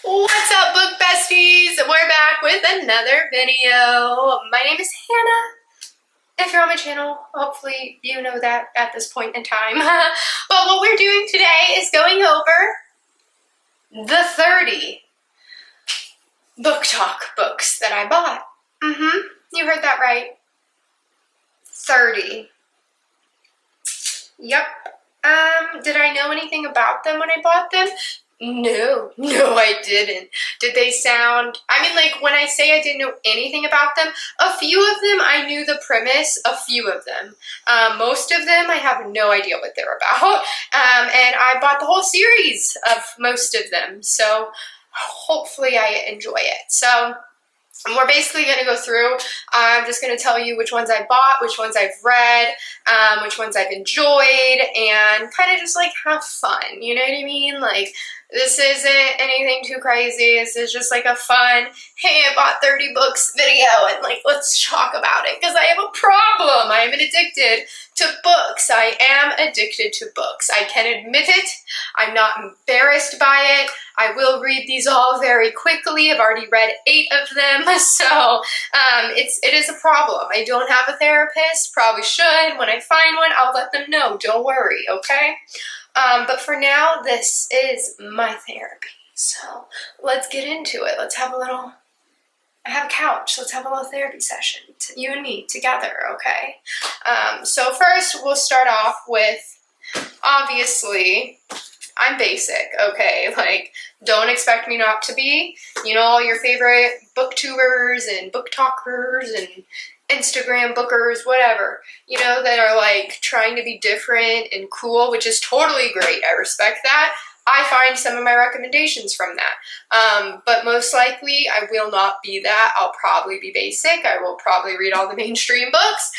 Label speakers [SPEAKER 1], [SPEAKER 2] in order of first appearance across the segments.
[SPEAKER 1] What's up, book besties? We're back with another video. My name is Hannah. If you're on my channel, hopefully you know that at this point in time. But what we're doing today is going over the 30 BookTok books that I bought. You heard that right. 30. Yep. Did I know anything about them when I bought them? No, I didn't. Did they sound, like when I say I didn't know anything about them, a few of them I knew the premise, a few of them. Most of them I have no idea what they're about. And I bought the whole series of most of them, so hopefully I enjoy it. So we're basically going to go through. I'm just going to tell you which ones I bought, which ones I've read, which ones I've enjoyed, and kind of just like have fun, you know what I mean? Like, this isn't anything too crazy. This is just like a fun, hey, I bought 30 books video and like, let's talk about it because I have a problem. I am addicted to books. I am addicted to books. I can admit it. I'm not embarrassed by it. I will read these all very quickly. I've already read 8 of them, so it is a problem. I don't have a therapist. Probably should. When I find one, I'll let them know. Don't worry, okay? But for now, this is my therapy. So let's get into it. Let's have I have a couch. Let's have a little therapy session. You and me together, okay? So first, we'll start off with, obviously, I'm basic, okay? Like, don't expect me not to be. You know, all your favorite booktubers and booktalkers and Instagram bookers, whatever, you know, that are like trying to be different and cool, which is totally great. I respect that. I find some of my recommendations from that. But most likely I will not be that. I'll probably be basic. I will probably read all the mainstream books.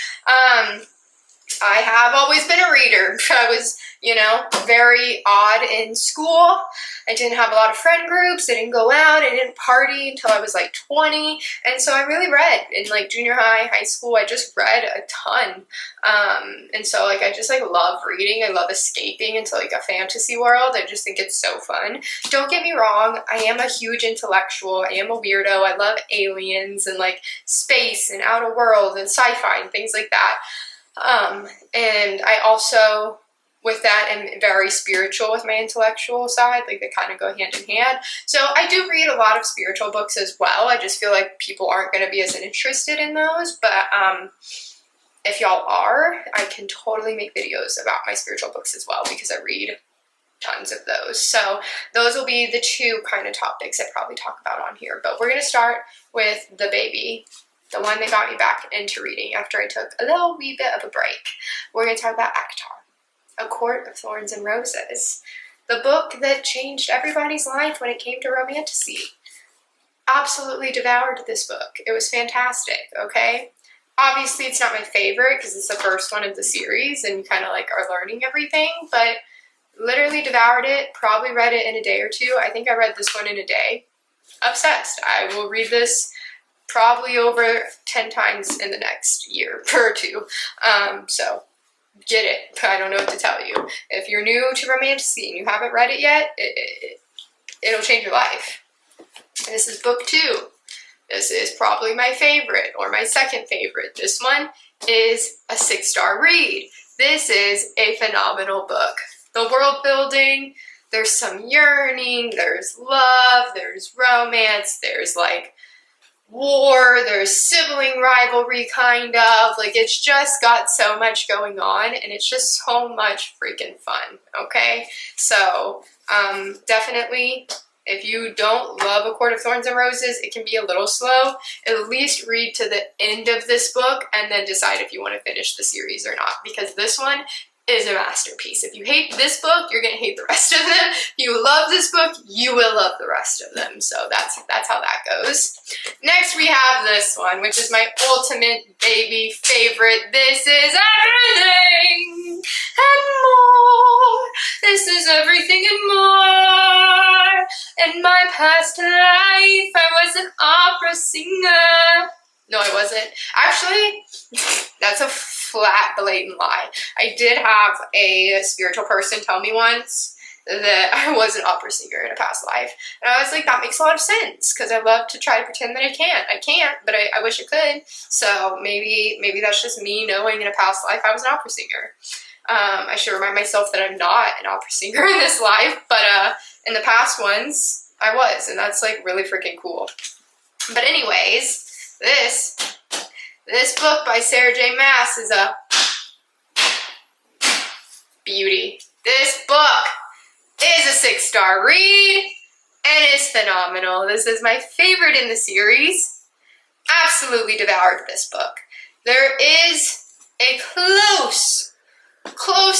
[SPEAKER 1] I have always been a reader. I was, you know, very odd in school. I didn't have a lot of friend groups. I didn't go out. I didn't party until I was like 20. And so I really read in like junior high, high school. I just read a ton. And so like I just like love reading. I love escaping into like a fantasy world. I just think it's so fun. Don't get me wrong. I am a huge intellectual. I am a weirdo. I love aliens and like space and outer world and sci-fi and things like that. And I also, with that, am very spiritual with my intellectual side, like they kind of go hand in hand. So I do read a lot of spiritual books as well. I just feel like people aren't going to be as interested in those, but if y'all are, I can totally make videos about my spiritual books as well because I read tons of those. So those will be the 2 kind of topics I probably talk about on here, but we're going to start with the baby. The one that got me back into reading after I took a little wee bit of a break. We're going to talk about ACOTAR, A Court of Thorns and Roses. The book that changed everybody's life when it came to romantasy. Absolutely devoured this book. It was fantastic, okay? Obviously, it's not my favorite because it's the first one of the series and you kind of like are learning everything, but literally devoured it, probably read it in a day or 2. I think I read this one in a day. Obsessed. I will read this probably over 10 times in the next year or 2. So get it. I don't know what to tell you. If you're new to romantasy and you haven't read it yet, it'll change your life. This is book 2. This is probably my favorite or my second favorite. This one is a 6-star read. This is a phenomenal book. The world building, there's some yearning, there's love, there's romance, there's like war, there's sibling rivalry kind of, like it's just got so much going on and it's just so much freaking fun, okay? So definitely, if you don't love A Court of Thorns and Roses, it can be a little slow. At least read to the end of this book and then decide if you want to finish the series or not, because this one is a masterpiece. If you hate this book, you're going to hate the rest of them. If you love this book, you will love the rest of them. So that's how that goes. Next, we have this one, which is my ultimate baby favorite. This is everything and more. This is everything and more. In my past life, I was an opera singer. No, I wasn't. Actually, that's a flat, blatant lie. I did have a spiritual person tell me once that I was an opera singer in a past life. And I was like, that makes a lot of sense, because I love to try to pretend that I can't. I can't, but I wish I could. So maybe that's just me knowing in a past life I was an opera singer. I should remind myself that I'm not an opera singer in this life, but in the past ones, I was, and that's like really freaking cool. But anyways, this book by Sarah J. Maas is a beauty. This book is a 6-star read and is phenomenal. This is my favorite in the series. Absolutely devoured this book. There is a close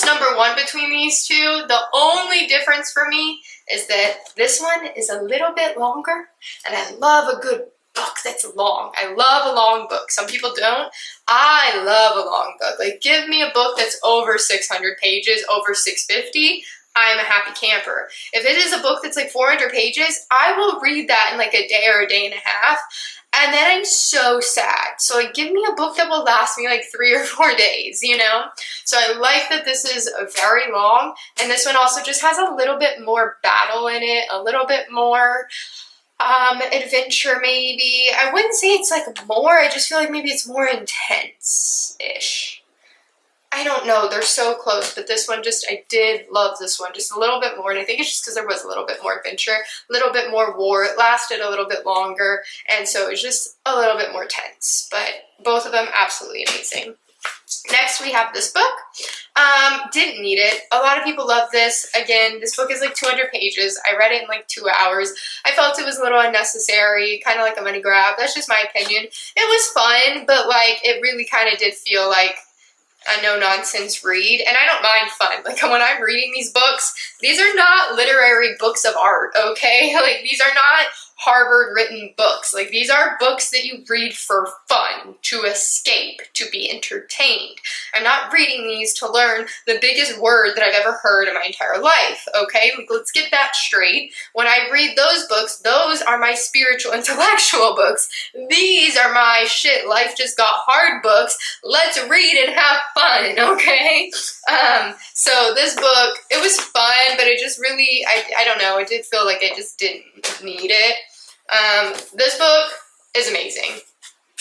[SPEAKER 1] number one between these two. The only difference for me is that this one is a little bit longer, and I love a good book that's long. I love a long book. Some people don't. I love a long book. Like, give me a book that's over 600 pages, over 650. I'm a happy camper. If it is a book that's like 400 pages, I will read that in like a day or a day and a half. And then I'm so sad. So like, give me a book that will last me like 3 or 4 days, you know? So I like that this is very long. And this one also just has a little bit more battle in it, a little bit more adventure maybe. I wouldn't say it's like more, I just feel like maybe it's more intense-ish. I don't know, they're so close, but this one just, I did love this one just a little bit more, and I think it's just because there was a little bit more adventure, a little bit more war, it lasted a little bit longer, and so it was just a little bit more tense, but both of them absolutely amazing. Next we have this book. Didn't need it. A lot of people love this. Again, this book is like 200 pages. I read it in like 2 hours. I felt it was a little unnecessary, kind of like a money grab. That's just my opinion. It was fun, but like it really kind of did feel like a no-nonsense read, and I don't mind fun. Like, when I'm reading these books, these are not literary books of art, okay? Like, these are not Harvard-written books. Like, these are books that you read for fun, to escape, to be entertained. I'm not reading these to learn the biggest word that I've ever heard in my entire life, okay? Like, let's get that straight. When I read those books, those are my spiritual, intellectual books. These are my shit, life just got hard books. Let's read and have fun, okay? So this book, it was fun, but it just really, I don't know, it did feel like I just didn't need it. This book is amazing.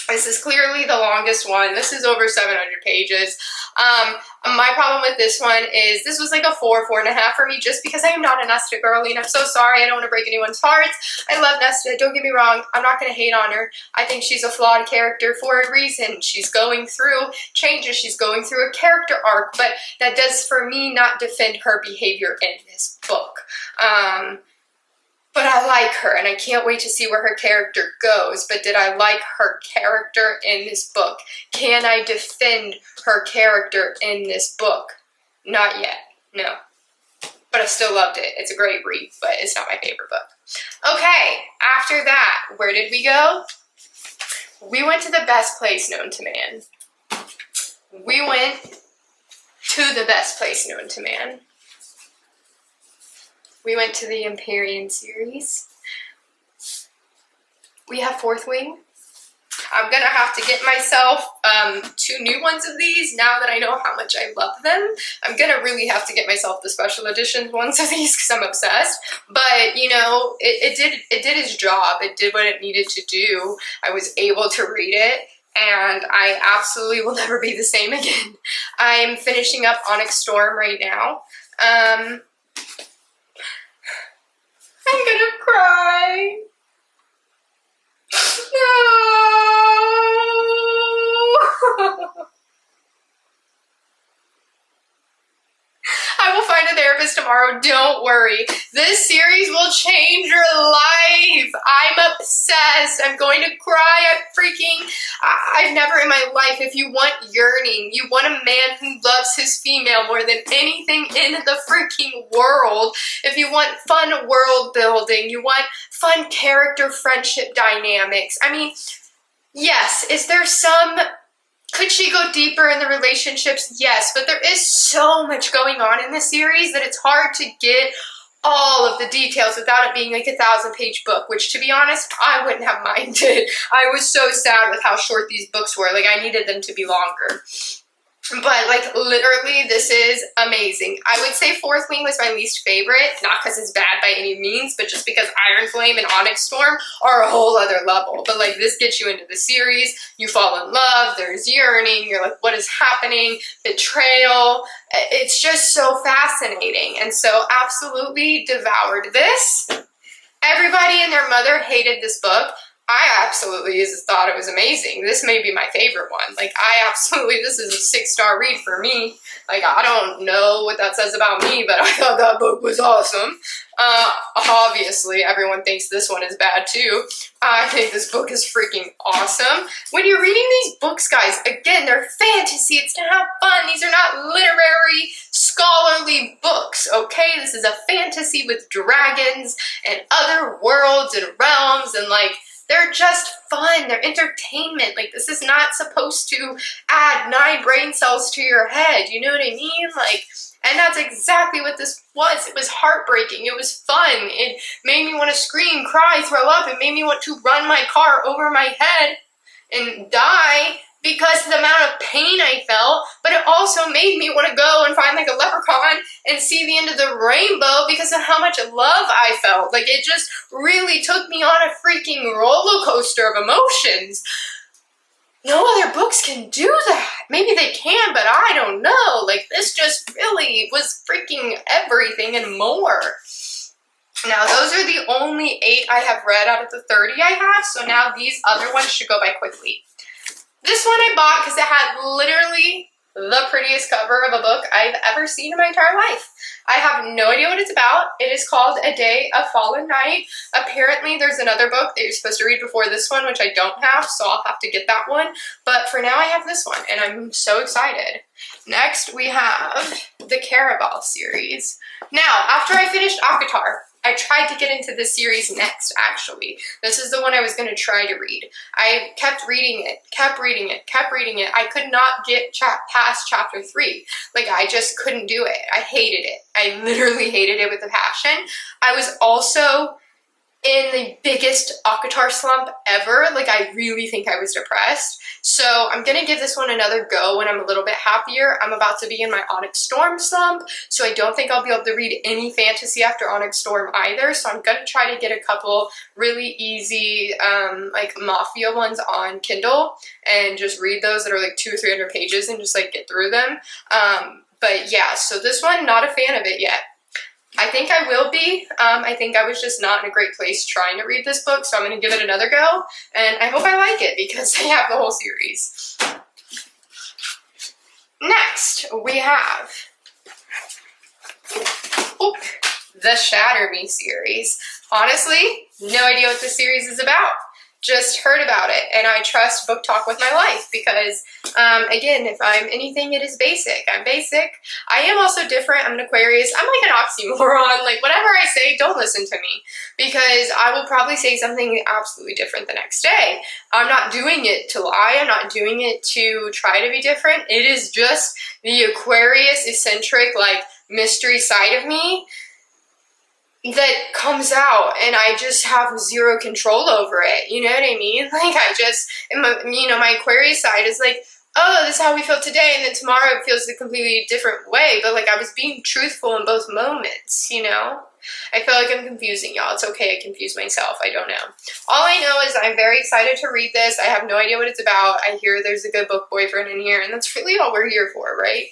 [SPEAKER 1] This is clearly the longest one. This is over 700 pages. My problem with this one is this was like a 4.5 for me, just because I am not a Nesta girly, and I'm so sorry. I don't want to break anyone's hearts. I love Nesta. Don't get me wrong. I'm not going to hate on her. I think she's a flawed character for a reason. She's going through changes. She's going through a character arc, but that does, for me, not defend her behavior in this book. But I like her, and I can't wait to see where her character goes. But did I like her character in this book? Can I defend her character in this book? Not yet, no. But I still loved it. It's a great read, but it's not my favorite book. Okay, after that, where did we go? We went to the best place known to man. We went to the best place known to man. We went to the Empyrean series. We have Fourth Wing. I'm gonna have to get myself 2 new ones of these now that I know how much I love them. I'm gonna really have to get myself the special edition ones of these because I'm obsessed. But you know, it did its job. It did what it needed to do. I was able to read it, and I absolutely will never be the same again. I'm finishing up Onyx Storm right now. I'm gonna cry. No. I will find a therapist tomorrow, don't worry. This series will change your life. I'm obsessed. I'm going to cry. I've never in my life, if you want yearning, you want a man who loves his female more than anything in the freaking world. If you want fun world building, you want fun character friendship dynamics. I mean, yes, is there some... Could she go deeper in the relationships? Yes, but there is so much going on in this series that it's hard to get all of the details without it being like a 1,000-page book, which, to be honest, I wouldn't have minded. I was so sad with how short these books were. Like, I needed them to be longer. But like literally this is amazing. I would say Fourth Wing was my least favorite, not because it's bad by any means, but just because Iron Flame and Onyx Storm are a whole other level. But like this gets you into the series, you fall in love, there's yearning, you're like, what is happening? Betrayal. It's just so fascinating. And so absolutely devoured this. Everybody and their mother hated this book. I absolutely just thought it was amazing. This may be my favorite one. Like, this is a 6-star read for me. Like, I don't know what that says about me, but I thought that book was awesome. Obviously, everyone thinks this one is bad too. I think this book is freaking awesome. When you're reading these books, guys, again, they're fantasy. It's to have fun. These are not literary, scholarly books, okay? This is a fantasy with dragons and other worlds and realms, and like, they're just fun. They're entertainment. Like, this is not supposed to add 9 brain cells to your head. You know what I mean? Like, and that's exactly what this was. It was heartbreaking. It was fun. It made me want to scream, cry, throw up. It made me want to run my car over my head and die because of the amount of pain I felt, but it also made me want to go and find like a leprechaun and see the end of the rainbow because of how much love I felt. Like, it just really took me on a freaking roller coaster of emotions. No other books can do that. Maybe they can, but I don't know. Like, this just really was freaking everything and more. Now, those are the only 8 I have read out of the 30 I have, so now these other ones should go by quickly. This one I bought because it had literally the prettiest cover of a book I've ever seen in my entire life. I have no idea what it's about. It is called A Day of Fallen Night. Apparently there's another book that you're supposed to read before this one, which I don't have, so I'll have to get that one. But for now I have this one, and I'm so excited. Next we have the Caraval series. Now, after I finished ACOTAR, I tried to get into this series next, actually. This is the one I was going to try to read. I kept reading it, kept reading it, kept reading it. I could not get past chapter 3. Like, I just couldn't do it. I hated it. I literally hated it with a passion. I was also in the biggest ACOTAR slump ever. Like, I really think I was depressed. So I'm gonna give this one another go when I'm a little bit happier. I'm about to be in my Onyx Storm slump, so I don't think I'll be able to read any fantasy after Onyx Storm either. So I'm gonna try to get a couple really easy, like Mafia ones on Kindle and just read those that are like 200 or 300 pages and just like get through them. But yeah, so this one, not a fan of it yet. I think I will be. I think I was just not in a great place trying to read this book, so I'm going to give it another go, and I hope I like it because I have the whole series. Next, we have the Shatter Me series. Honestly, no idea what this series is about. Just heard about it, and I trust BookTok with my life because, again, if I'm anything, it is basic. I'm basic. I am also different. I'm an Aquarius. I'm like an oxymoron. Like, whatever I say, don't listen to me because I will probably say something absolutely different the next day. I'm not doing it to lie. I'm not doing it to try to be different. It is just the Aquarius eccentric, like, mystery side of me that comes out, and I just have zero control over it. You know what I mean? Like, I just, my Aquarius side is like, oh, this is how we feel today, and then tomorrow it feels a completely different way. But like, I was being truthful in both moments, you know? I feel like I'm confusing y'all. It's okay, I confuse myself. I don't know. All I know is I'm very excited to read this. I have no idea what it's about. I hear there's a good book boyfriend in here, and that's really all we're here for, right?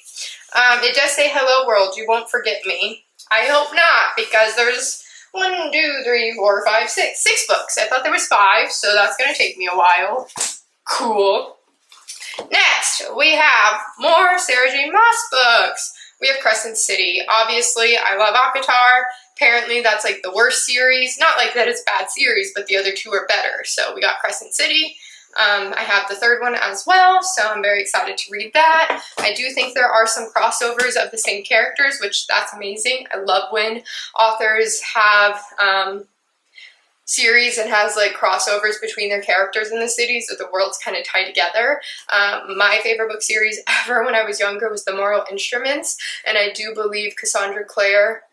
[SPEAKER 1] It does say, hello world, you won't forget me. I hope not, because there's 1, 2, 3, 4, 5, 6. 6 books. I thought there was 5, so that's going to take me a while. Cool. Next, we have more Sarah J. Maas books. We have Crescent City. Obviously, I love ACOTAR. Apparently, that's like the worst series. Not like that it's a bad series, but the other 2 are better. So we got Crescent City. I have the 3rd one as well, so I'm very excited to read that. I do think there are some crossovers of the same characters, which that's amazing. I love when authors have series and has like crossovers between their characters in the cities, so the worlds kind of tie together. My favorite book series ever when I was younger was The Moral Instruments, and I do believe Cassandra Clare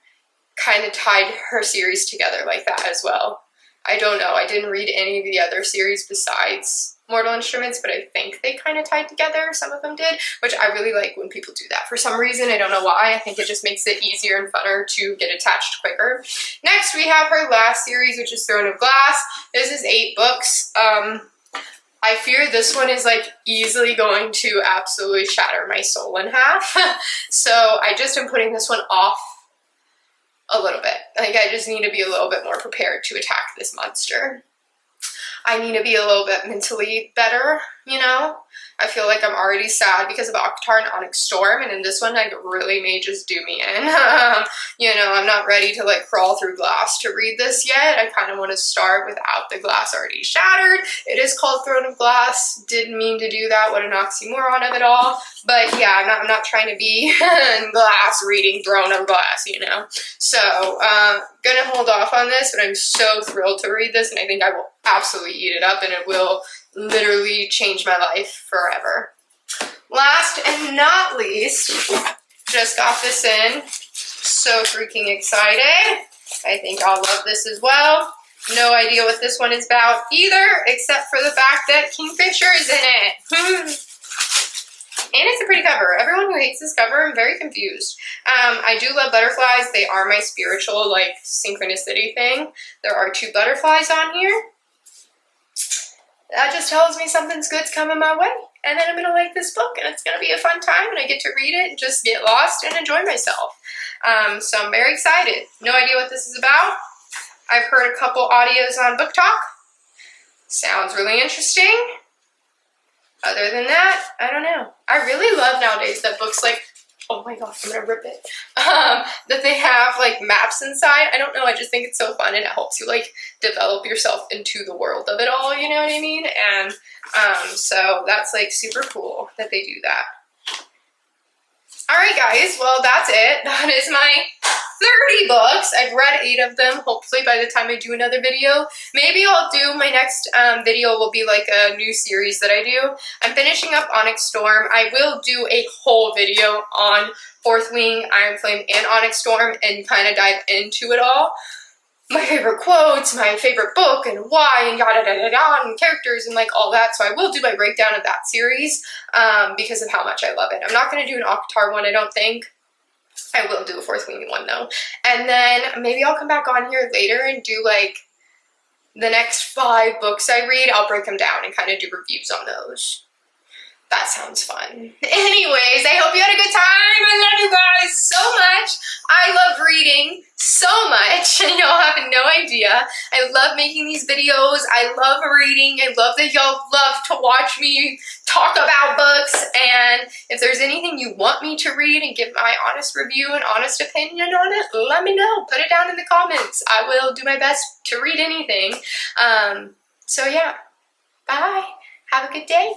[SPEAKER 1] kind of tied her series together like that as well. I don't know. I didn't read any of the other series besides Mortal Instruments, but I think they kind of tied together. Some of them did, which I really like when people do that. For some reason, I don't know why. I think it just makes it easier and funner to get attached quicker. Next, we have her last series, which is Throne of Glass. This is 8 books. I fear this one is like easily going to absolutely shatter my soul in half. So I just am putting this one off a little bit. Like, I just need to be a little bit more prepared to attack this monster. I need to be a little bit mentally better, you know? I feel like I'm already sad because of ACOTAR and Onyx Storm, and in this one, like, really may just do me in. You know, I'm not ready to, like, crawl through glass to read this yet. I kind of want to start without the glass already shattered. It is called Throne of Glass. Didn't mean to do that. What an oxymoron of it all. But, yeah, I'm not trying to be in glass reading Throne of Glass, you know? So, gonna hold off on this, but I'm so thrilled to read this, and I think I will absolutely eat it up, and it will literally change my life forever. Last and not least, just got this in. So freaking excited. I think I'll love this as well. No idea what this one is about either, except for the fact that Kingfisher is in it. And it's a pretty cover. Everyone who hates this cover, I'm very confused. I do love butterflies. They are my spiritual, like, synchronicity thing. There are 2 butterflies on here. That just tells me something's good's coming my way. And then I'm going to like this book, and it's going to be a fun time, and I get to read it and just get lost and enjoy myself. So I'm very excited. No idea what this is about. I've heard a couple audios on BookTok. Sounds really interesting. Other than that, I don't know. I really love nowadays that books like, oh my god, I'm gonna rip it, that they have like maps inside. I don't know, I just think it's so fun, and it helps you like develop yourself into the world of it all, you know what I mean? And so that's like super cool that they do that. Alright guys, well that's it. That is my 30 books. I've read 8 of them. Hopefully by the time I do another video, maybe I'll do my next video will be like a new series that I do. I'm finishing up Onyx Storm. I will do a whole video on Fourth Wing, Iron Flame, and Onyx Storm and kind of dive into it all. My favorite quotes, my favorite book, and why, and yada da da da, and characters, and like all that. So I will do my breakdown of that series because of how much I love it. I'm not going to do an ACOTAR one, I don't think. I will do a Fourth Wing one though. And then maybe I'll come back on here later and do like the next 5 books I read. I'll break them down and kind of do reviews on those. That sounds fun. Anyways, I hope you had a good time. I love you guys so much. I love reading so much. Y'all have no idea. I love making these videos. I love reading. I love that y'all love to watch me talk about books. And if there's anything you want me to read and give my honest review and honest opinion on it, let me know. Put it down in the comments. I will do my best to read anything. So yeah, bye. Have a good day.